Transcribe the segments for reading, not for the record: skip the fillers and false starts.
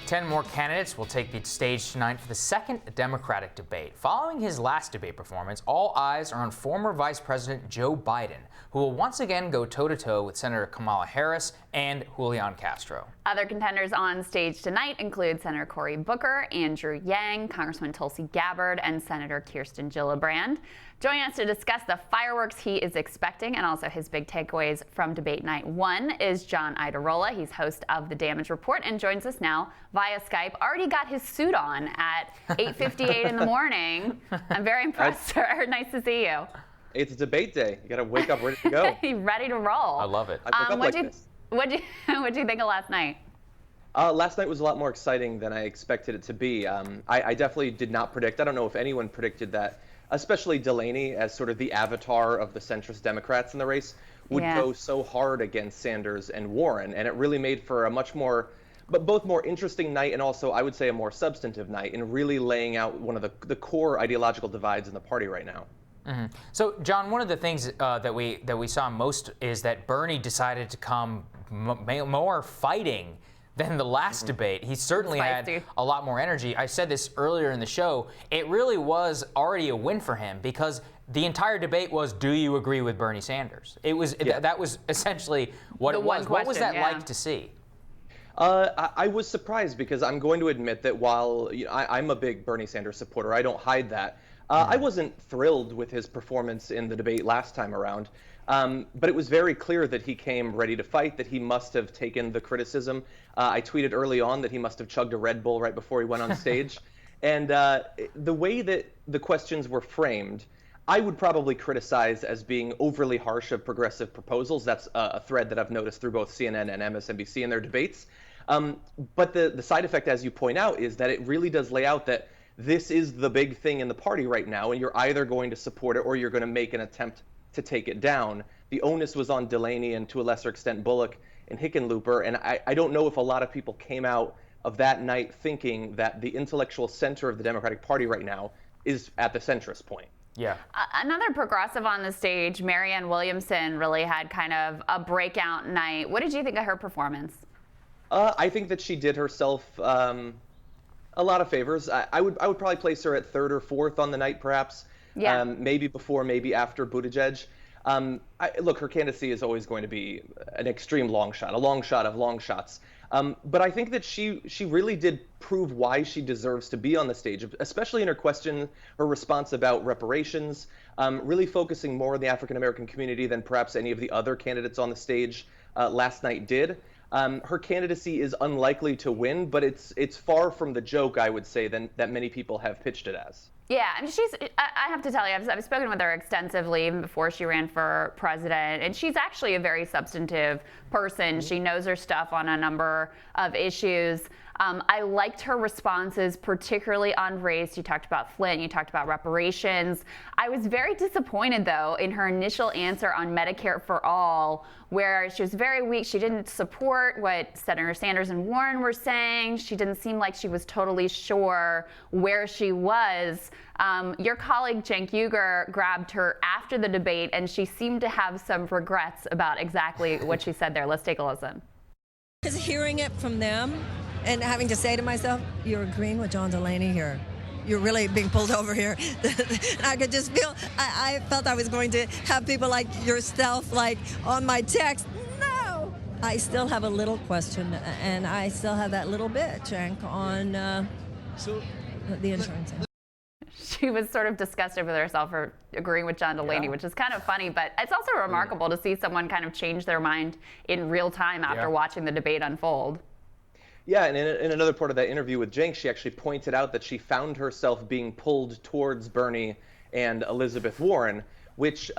10 more candidates will take the stage tonight for the second Democratic debate. Following his last debate performance, all eyes are on former Vice President Joe Biden, who will once again go toe-to-toe with Senator Kamala Harris and Julian Castro. Other contenders on stage tonight include Senator Cory Booker, Andrew Yang, Congresswoman Tulsi Gabbard, and Senator Kirsten Gillibrand. Joining us to discuss the fireworks he is expecting and also his big takeaways from debate night 1 is John Iadarola. He's host of The Damage Report and joins us now via Skype. Already got his suit on at 8:58 in the morning. I'm very impressed, sir. Nice to see you. It's debate day. You got to wake up ready to go. Ready to roll. I love it. I woke up like this. What'd you think of last night? Last night was a lot more exciting than I expected it to be. I definitely did not predict. I don't know if anyone predicted that, especially Delaney, as sort of the avatar of the centrist Democrats in the race, would go so hard against Sanders and Warren. And it really made for a much more, but both more interesting night and also, I would say, a more substantive night in really laying out one of the core ideological divides in the party right now. Mm-hmm. So, John, one of the things that we saw most is that Bernie decided to come more fighting than the last debate. He certainly had a lot more energy. I said this earlier in the show. It really was already a win for him because the entire debate was, do you agree with Bernie Sanders? It was that was essentially what it was. What was that like to see? I was surprised because I'm going to admit that while I'm a big Bernie Sanders supporter, I don't hide that. I wasn't thrilled with his performance in the debate last time around, but it was very clear that he came ready to fight, that he must have taken the criticism. I tweeted early on that he must have chugged a Red Bull right before he went on stage. And the way that the questions were framed, I would probably criticize as being overly harsh of progressive proposals. That's a thread that I've noticed through both CNN and MSNBC in their debates. But the side effect, as you point out, is that it really does lay out that this is the big thing in the party right now, and you're either going to support it or you're going to make an attempt to take it down. The onus was on Delaney and to a lesser extent Bullock and Hickenlooper, and I don't know if a lot of people came out of that night thinking that the intellectual center of the Democratic Party right now is at the centrist point. Yeah. Another progressive on the stage, Marianne Williamson, really had kind of a breakout night. What did you think of her performance? I think that she did herself a lot of favors. I would probably place her at 3rd or 4th on the night, perhaps. Yeah. Maybe before, maybe after Buttigieg. Look, her candidacy is always going to be an extreme long shot, a long shot of long shots. But I think that she really did prove why she deserves to be on the stage, especially in her response about reparations, really focusing more on the African-American community than perhaps any of the other candidates on the stage last night did. Her candidacy is unlikely to win, but it's far from the joke, I would say, that many people have pitched it as. Yeah, I mean, I have to tell you, I've spoken with her extensively even before she ran for president, and she's actually a very substantive person. She knows her stuff on a number of issues. I liked her responses, particularly on race. You talked about Flint, you talked about reparations. I was very disappointed, though, in her initial answer on Medicare for All, where she was very weak. She didn't support what Senator Sanders and Warren were saying. She didn't seem like she was totally sure where she was. Your colleague, Cenk Uygur, grabbed her after the debate, and she seemed to have some regrets about exactly what she said there. Let's take a listen. Just hearing it from them and having to say to myself, you're agreeing with John Delaney here. You're really being pulled over here. I could just feel, I felt I was going to have people like yourself, like on my text. No! I still have a little question, and I still have that little bit, Cenk, on the insurance. She was sort of disgusted with herself for agreeing with John Delaney, which is kind of funny, but it's also remarkable to see someone kind of change their mind in real time after watching the debate unfold. Yeah, and in another part of that interview with Cenk, she actually pointed out that she found herself being pulled towards Bernie and Elizabeth Warren, which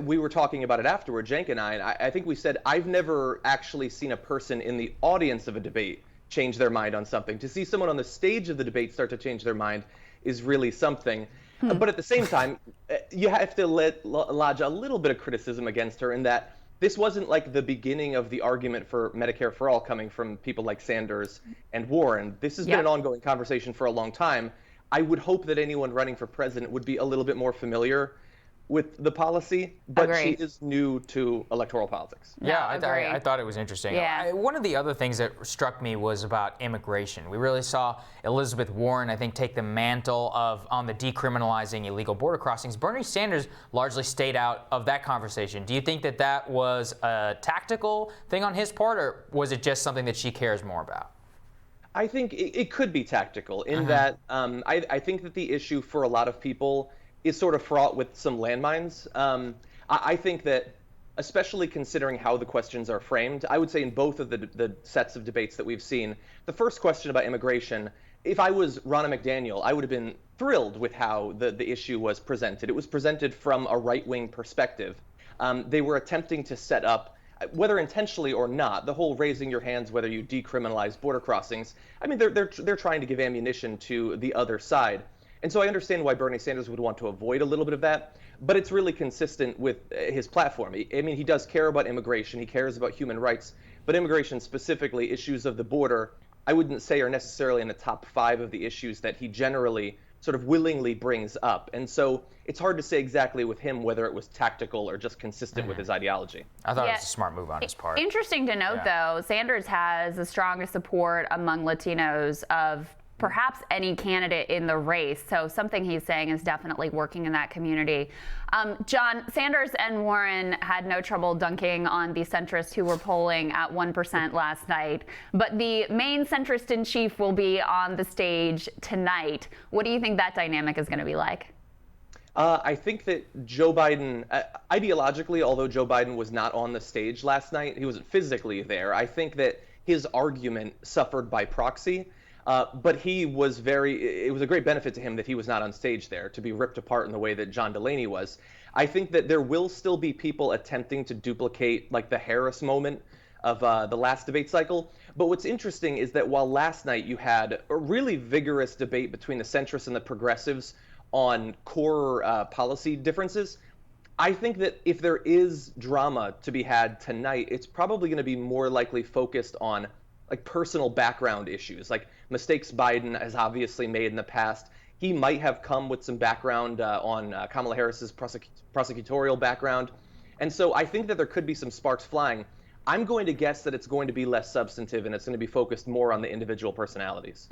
we were talking about it afterward, Cenk and I think we said, I've never actually seen a person in the audience of a debate change their mind on something. To see someone on the stage of the debate start to change their mind is really something. But at the same time, you have to lodge a little bit of criticism against her in that this wasn't like the beginning of the argument for Medicare for All coming from people like Sanders and Warren. This has been an ongoing conversation for a long time. I would hope that anyone running for president would be a little bit more familiar with the policy, but Agree. she is new to electoral politics. Yeah, agree. I thought it was interesting. Yeah. One of the other things that struck me was about immigration. We really saw Elizabeth Warren, I think, take the mantle on the decriminalizing illegal border crossings. Bernie Sanders largely stayed out of that conversation. Do you think that that was a tactical thing on his part, or was it just something that she cares more about? I think it could be tactical in that I think that the issue for a lot of people is sort of fraught with some landmines. I think that, especially considering how the questions are framed, I would say in both of the sets of debates that we've seen, the first question about immigration, if I was Ronna McDaniel, I would have been thrilled with how the issue was presented. It was presented from a right-wing perspective. They were attempting to set up, whether intentionally or not, the whole raising your hands whether you decriminalize border crossings. I mean, they're trying to give ammunition to the other side. And so I understand why Bernie Sanders would want to avoid a little bit of that, but it's really consistent with his platform. I mean, he does care about immigration, he cares about human rights, but immigration specifically, issues of the border, I wouldn't say are necessarily in the top 5 of the issues that he generally sort of willingly brings up. And so it's hard to say exactly with him whether it was tactical or just consistent with his ideology. I thought it was a smart move on his part. Interesting to note, though, Sanders has the strongest support among Latinos of perhaps any candidate in the race. So something he's saying is definitely working in that community. John, Sanders and Warren had no trouble dunking on the centrists who were polling at 1% last night. But the main centrist in chief will be on the stage tonight. What do you think that dynamic is going to be like? I think that Joe Biden, ideologically, although Joe Biden was not on the stage last night, he wasn't physically there. I think that his argument suffered by proxy. But it was a great benefit to him that he was not on stage there to be ripped apart in the way that John Delaney was. I think that there will still be people attempting to duplicate like the Harris moment of the last debate cycle. But what's interesting is that while last night you had a really vigorous debate between the centrists and the progressives on core policy differences, I think that if there is drama to be had tonight, it's probably going to be more likely focused on like personal background issues, like mistakes Biden has obviously made in the past. He might have come with some background on Kamala Harris's prosecutorial background. And so I think that there could be some sparks flying. I'm going to guess that it's going to be less substantive and it's going to be focused more on the individual personalities.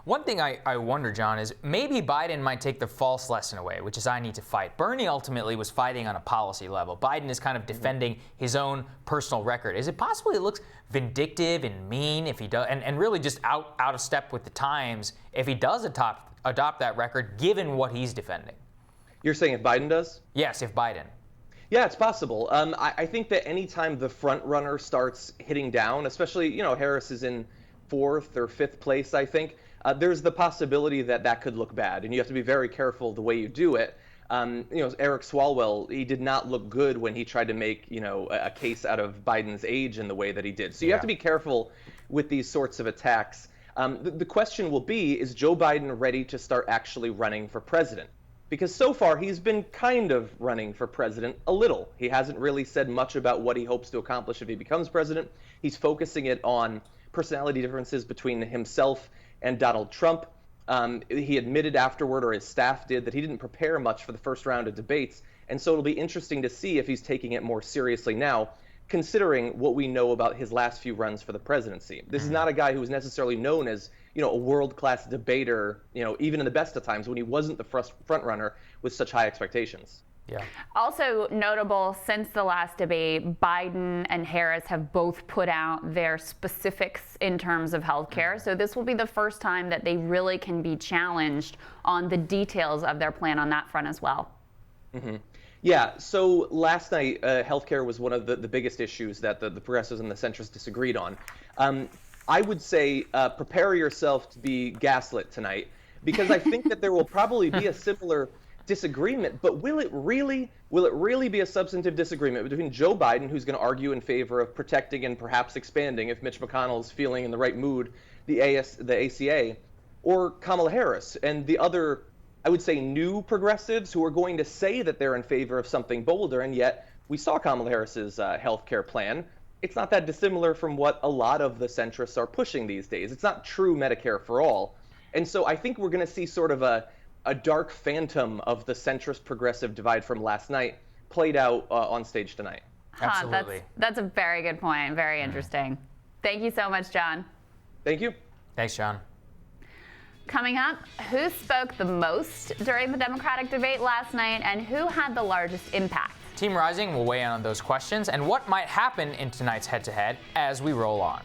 One thing I wonder, John, is maybe Biden might take the false lesson away, which is I need to fight. Bernie ultimately was fighting on a policy level. Biden is kind of defending his own personal record. Is it possible he looks vindictive and mean if he does, and really just out of step with the times if he does adopt that record, given what he's defending? You're saying if Biden does? Yes, if Biden. Yeah, it's possible. I think that anytime the front runner starts hitting down, especially, Harris is in 4th or 5th place, I think, there's the possibility that could look bad. And you have to be very careful the way you do it. Eric Swalwell, he did not look good when he tried to make, a case out of Biden's age in the way that he did. So you have to be careful with these sorts of attacks. The question will be, is Joe Biden ready to start actually running for president? Because so far he's been kind of running for president a little. He hasn't really said much about what he hopes to accomplish if he becomes president. He's focusing it on personality differences between himself and Donald Trump. He admitted afterward, or his staff did, that he didn't prepare much for the first round of debates. And so it'll be interesting to see if he's taking it more seriously now, considering what we know about his last few runs for the presidency. This is not a guy who was necessarily known as, a world-class debater, even in the best of times when he wasn't the front runner with such high expectations. Yeah. Also notable, since the last debate, Biden and Harris have both put out their specifics in terms of healthcare. So this will be the first time that they really can be challenged on the details of their plan on that front as well. Yeah, so last night, healthcare was one of the biggest issues that the progressives and the centrists disagreed on. I would say prepare yourself to be gaslit tonight, because I think that there will probably be a similar disagreement, but will it really be a substantive disagreement between Joe Biden, who's going to argue in favor of protecting and perhaps expanding, if Mitch McConnell's feeling in the right mood, the ACA, or Kamala Harris and the other, I would say, new progressives who are going to say that they're in favor of something bolder, and yet we saw Kamala Harris's healthcare plan. It's not that dissimilar from what a lot of the centrists are pushing these days. It's not true Medicare for all. And so I think we're going to see sort of a a dark phantom of the centrist progressive divide from last night played out on stage tonight. Absolutely. That's a very good point. Very interesting. Thank you so much, John. Thank you. Thanks, John. Coming up, who spoke the most during the Democratic debate last night and who had the largest impact? Team Rising will weigh in on those questions and what might happen in tonight's head-to-head as we roll on.